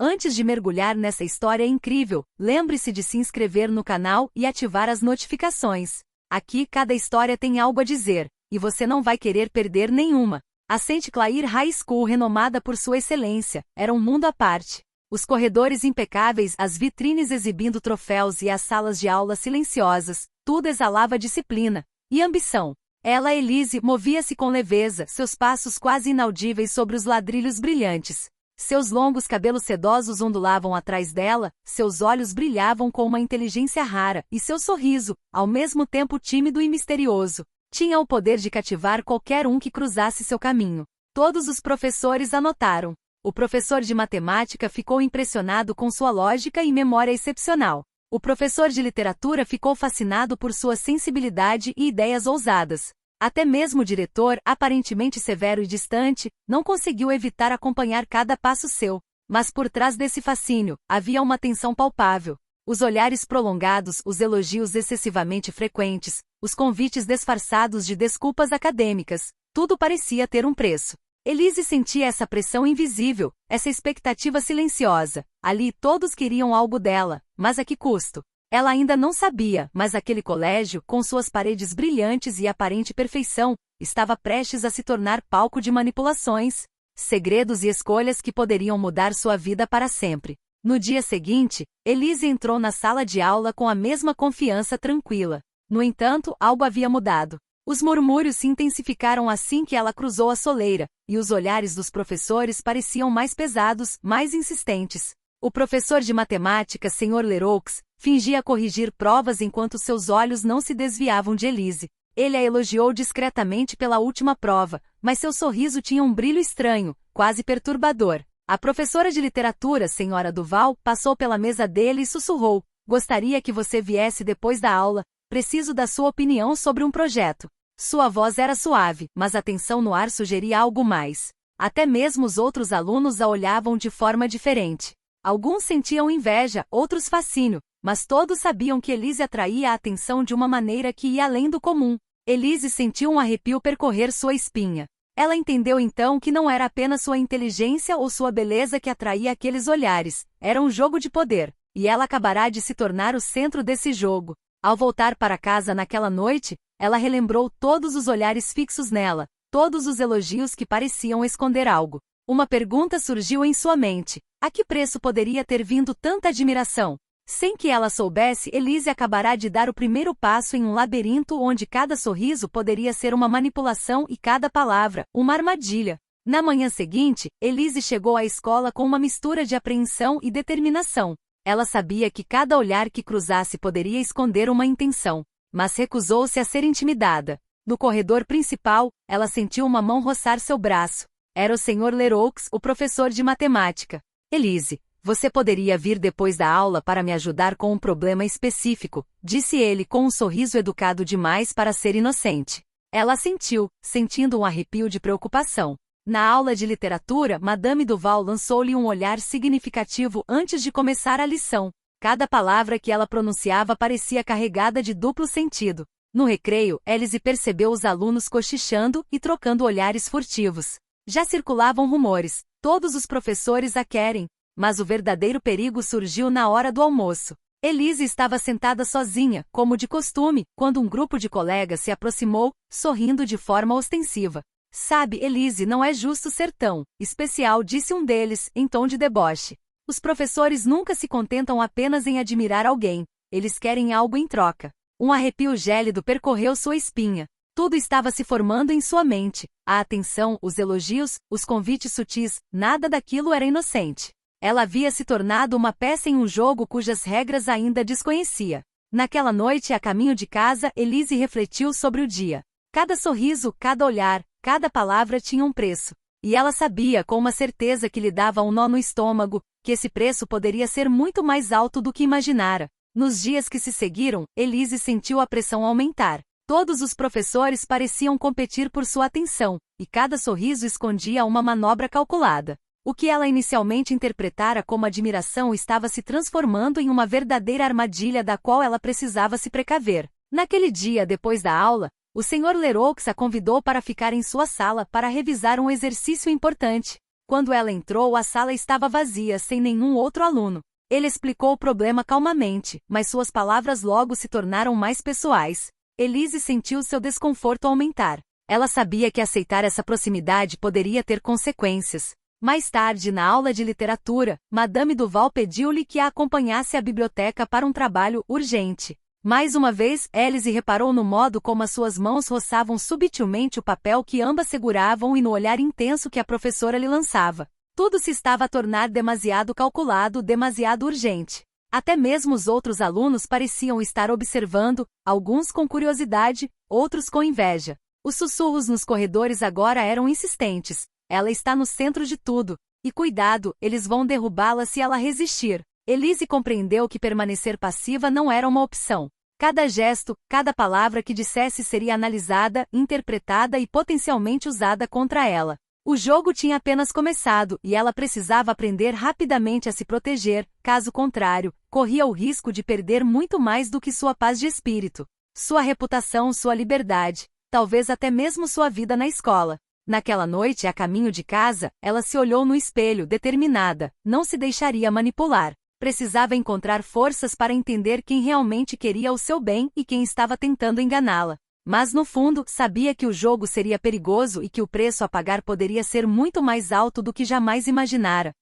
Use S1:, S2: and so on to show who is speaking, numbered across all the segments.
S1: Antes de mergulhar nessa história incrível, lembre-se de se inscrever no canal e ativar as notificações. Aqui cada história tem algo a dizer, e você não vai querer perder nenhuma. A St. Clair High School, renomada por sua excelência, era um mundo à parte. Os corredores impecáveis, as vitrines exibindo troféus e as salas de aula silenciosas, tudo exalava disciplina e ambição. Ela, Elise, movia-se com leveza, seus passos quase inaudíveis sobre os ladrilhos brilhantes. Seus longos cabelos sedosos ondulavam atrás dela, seus olhos brilhavam com uma inteligência rara, e seu sorriso, ao mesmo tempo tímido e misterioso, tinha o poder de cativar qualquer um que cruzasse seu caminho. Todos os professores a notaram. O professor de matemática ficou impressionado com sua lógica e memória excepcional. O professor de literatura ficou fascinado por sua sensibilidade e ideias ousadas. Até mesmo o diretor, aparentemente severo e distante, não conseguiu evitar acompanhar cada passo seu. Mas por trás desse fascínio, havia uma tensão palpável. Os olhares prolongados, os elogios excessivamente frequentes, os convites disfarçados de desculpas acadêmicas, tudo parecia ter um preço. Elise sentia essa pressão invisível, essa expectativa silenciosa. Ali todos queriam algo dela, mas a que custo? Ela ainda não sabia, mas aquele colégio, com suas paredes brilhantes e aparente perfeição, estava prestes a se tornar palco de manipulações, segredos e escolhas que poderiam mudar sua vida para sempre. No dia seguinte, Elise entrou na sala de aula com a mesma confiança tranquila. No entanto, algo havia mudado. Os murmúrios se intensificaram assim que ela cruzou a soleira, e os olhares dos professores pareciam mais pesados, mais insistentes. O professor de matemática, Sr. Leroux, fingia corrigir provas enquanto seus olhos não se desviavam de Elise. Ele a elogiou discretamente pela última prova, mas seu sorriso tinha um brilho estranho, quase perturbador. A professora de literatura, Sra. Duval, passou pela mesa dele e sussurrou: "Gostaria que você viesse depois da aula. Preciso da sua opinião sobre um projeto." Sua voz era suave, mas a tensão no ar sugeria algo mais. Até mesmo os outros alunos a olhavam de forma diferente. Alguns sentiam inveja, outros fascínio, mas todos sabiam que Elise atraía a atenção de uma maneira que ia além do comum. Elise sentiu um arrepio percorrer sua espinha. Ela entendeu então que não era apenas sua inteligência ou sua beleza que atraía aqueles olhares, era um jogo de poder, e ela acabará de se tornar o centro desse jogo. Ao voltar para casa naquela noite, ela relembrou todos os olhares fixos nela, todos os elogios que pareciam esconder algo. Uma pergunta surgiu em sua mente: a que preço poderia ter vindo tanta admiração? Sem que ela soubesse, Elise acabará de dar o primeiro passo em um labirinto onde cada sorriso poderia ser uma manipulação e cada palavra, uma armadilha. Na manhã seguinte, Elise chegou à escola com uma mistura de apreensão e determinação. Ela sabia que cada olhar que cruzasse poderia esconder uma intenção, mas recusou-se a ser intimidada. No corredor principal, ela sentiu uma mão roçar seu braço. Era o Sr. Leroux, o professor de matemática. "Elise, você poderia vir depois da aula para me ajudar com um problema específico", disse ele com um sorriso educado demais para ser inocente. Ela assentiu, sentindo um arrepio de preocupação. Na aula de literatura, Madame Duval lançou-lhe um olhar significativo antes de começar a lição. Cada palavra que ela pronunciava parecia carregada de duplo sentido. No recreio, Elise percebeu os alunos cochichando e trocando olhares furtivos. Já circulavam rumores: todos os professores a querem. Mas o verdadeiro perigo surgiu na hora do almoço. Elise estava sentada sozinha, como de costume, quando um grupo de colegas se aproximou, sorrindo de forma ostensiva. "Sabe, Elise, não é justo ser tão especial", disse um deles, em tom de deboche. Os professores nunca se contentam apenas em admirar alguém. Eles querem algo em troca. Um arrepio gélido percorreu sua espinha. Tudo estava se formando em sua mente. A atenção, os elogios, os convites sutis, nada daquilo era inocente. Ela havia se tornado uma peça em um jogo cujas regras ainda desconhecia. Naquela noite, a caminho de casa, Elise refletiu sobre o dia. Cada sorriso, cada olhar, cada palavra tinha um preço. E ela sabia com uma certeza que lhe dava um nó no estômago, que esse preço poderia ser muito mais alto do que imaginara. Nos dias que se seguiram, Elise sentiu a pressão aumentar. Todos os professores pareciam competir por sua atenção, e cada sorriso escondia uma manobra calculada. O que ela inicialmente interpretara como admiração estava se transformando em uma verdadeira armadilha da qual ela precisava se precaver. Naquele dia, depois da aula, o Sr. Leroux a convidou para ficar em sua sala para revisar um exercício importante. Quando ela entrou, a sala estava vazia, sem nenhum outro aluno. Ele explicou o problema calmamente, mas suas palavras logo se tornaram mais pessoais. Elise sentiu seu desconforto aumentar. Ela sabia que aceitar essa proximidade poderia ter consequências. Mais tarde, na aula de literatura, Madame Duval pediu-lhe que a acompanhasse à biblioteca para um trabalho urgente. Mais uma vez, Elise reparou no modo como as suas mãos roçavam subtilmente o papel que ambas seguravam e no olhar intenso que a professora lhe lançava. Tudo se estava a tornar demasiado calculado, demasiado urgente. Até mesmo os outros alunos pareciam estar observando, alguns com curiosidade, outros com inveja. Os sussurros nos corredores agora eram insistentes. Ela está no centro de tudo. E cuidado, eles vão derrubá-la se ela resistir. Elise compreendeu que permanecer passiva não era uma opção. Cada gesto, cada palavra que dissesse seria analisada, interpretada e potencialmente usada contra ela. O jogo tinha apenas começado e ela precisava aprender rapidamente a se proteger, caso contrário, corria o risco de perder muito mais do que sua paz de espírito, sua reputação, sua liberdade, talvez até mesmo sua vida na escola. Naquela noite, a caminho de casa, ela se olhou no espelho, determinada, não se deixaria manipular. Precisava encontrar forças para entender quem realmente queria o seu bem e quem estava tentando enganá-la. Mas no fundo, sabia que o jogo seria perigoso e que o preço a pagar poderia ser muito mais alto do que jamais imaginara.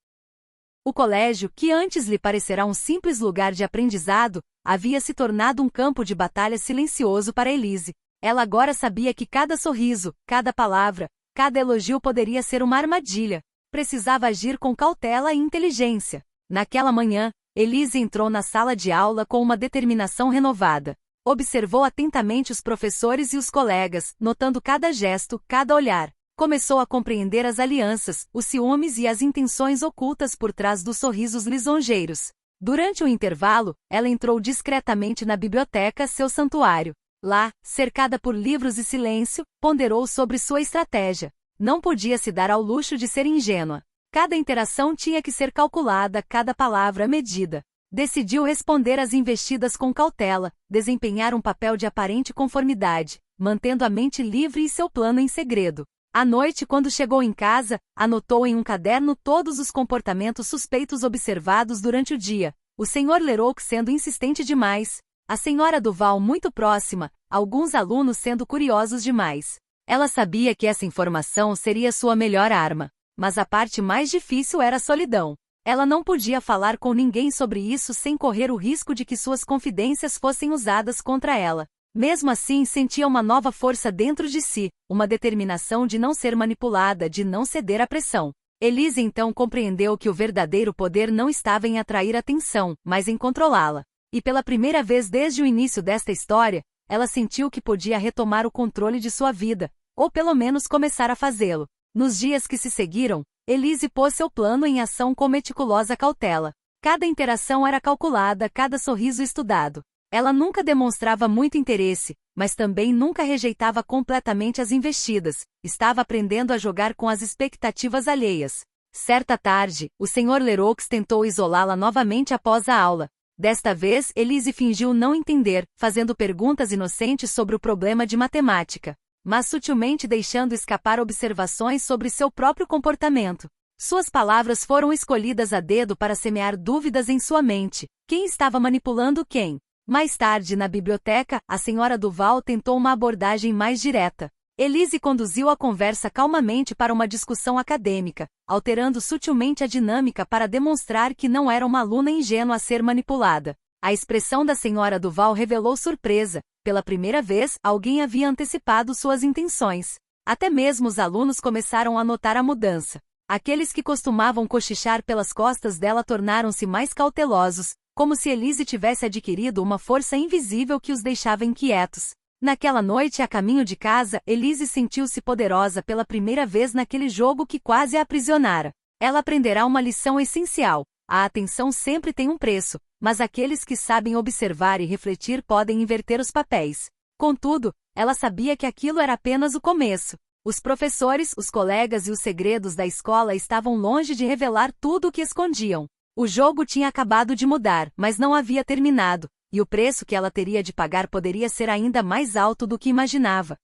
S1: O colégio, que antes lhe parecerá um simples lugar de aprendizado, havia se tornado um campo de batalha silencioso para Elise. Ela agora sabia que cada sorriso, cada palavra, cada elogio poderia ser uma armadilha. Precisava agir com cautela e inteligência. Naquela manhã, Elise entrou na sala de aula com uma determinação renovada. Observou atentamente os professores e os colegas, notando cada gesto, cada olhar. Começou a compreender as alianças, os ciúmes e as intenções ocultas por trás dos sorrisos lisonjeiros. Durante o intervalo, ela entrou discretamente na biblioteca, seu santuário. Lá, cercada por livros e silêncio, ponderou sobre sua estratégia. Não podia se dar ao luxo de ser ingênua. Cada interação tinha que ser calculada, cada palavra medida. Decidiu responder às investidas com cautela, desempenhar um papel de aparente conformidade, mantendo a mente livre e seu plano em segredo. À noite, quando chegou em casa, anotou em um caderno todos os comportamentos suspeitos observados durante o dia. O Sr. Leroux sendo insistente demais, a Sra. Duval muito próxima, alguns alunos sendo curiosos demais. Ela sabia que essa informação seria sua melhor arma. Mas a parte mais difícil era a solidão. Ela não podia falar com ninguém sobre isso sem correr o risco de que suas confidências fossem usadas contra ela. Mesmo assim, sentia uma nova força dentro de si, uma determinação de não ser manipulada, de não ceder à pressão. Elise então compreendeu que o verdadeiro poder não estava em atrair atenção, mas em controlá-la. E pela primeira vez desde o início desta história, ela sentiu que podia retomar o controle de sua vida, ou pelo menos começar a fazê-lo. Nos dias que se seguiram, Elise pôs seu plano em ação com meticulosa cautela. Cada interação era calculada, cada sorriso estudado. Ela nunca demonstrava muito interesse, mas também nunca rejeitava completamente as investidas. Estava aprendendo a jogar com as expectativas alheias. Certa tarde, o Sr. Leroux tentou isolá-la novamente após a aula. Desta vez, Elise fingiu não entender, fazendo perguntas inocentes sobre o problema de matemática, mas sutilmente deixando escapar observações sobre seu próprio comportamento. Suas palavras foram escolhidas a dedo para semear dúvidas em sua mente. Quem estava manipulando quem? Mais tarde, na biblioteca, a Sra. Duval tentou uma abordagem mais direta. Elise conduziu a conversa calmamente para uma discussão acadêmica, alterando sutilmente a dinâmica para demonstrar que não era uma aluna ingênua a ser manipulada. A expressão da Sra. Duval revelou surpresa. Pela primeira vez, alguém havia antecipado suas intenções. Até mesmo os alunos começaram a notar a mudança. Aqueles que costumavam cochichar pelas costas dela tornaram-se mais cautelosos, como se Elise tivesse adquirido uma força invisível que os deixava inquietos. Naquela noite, a caminho de casa, Elise sentiu-se poderosa pela primeira vez naquele jogo que quase a aprisionara. Ela aprenderá uma lição essencial. A atenção sempre tem um preço, mas aqueles que sabem observar e refletir podem inverter os papéis. Contudo, ela sabia que aquilo era apenas o começo. Os professores, os colegas e os segredos da escola estavam longe de revelar tudo o que escondiam. O jogo tinha acabado de mudar, mas não havia terminado, e o preço que ela teria de pagar poderia ser ainda mais alto do que imaginava.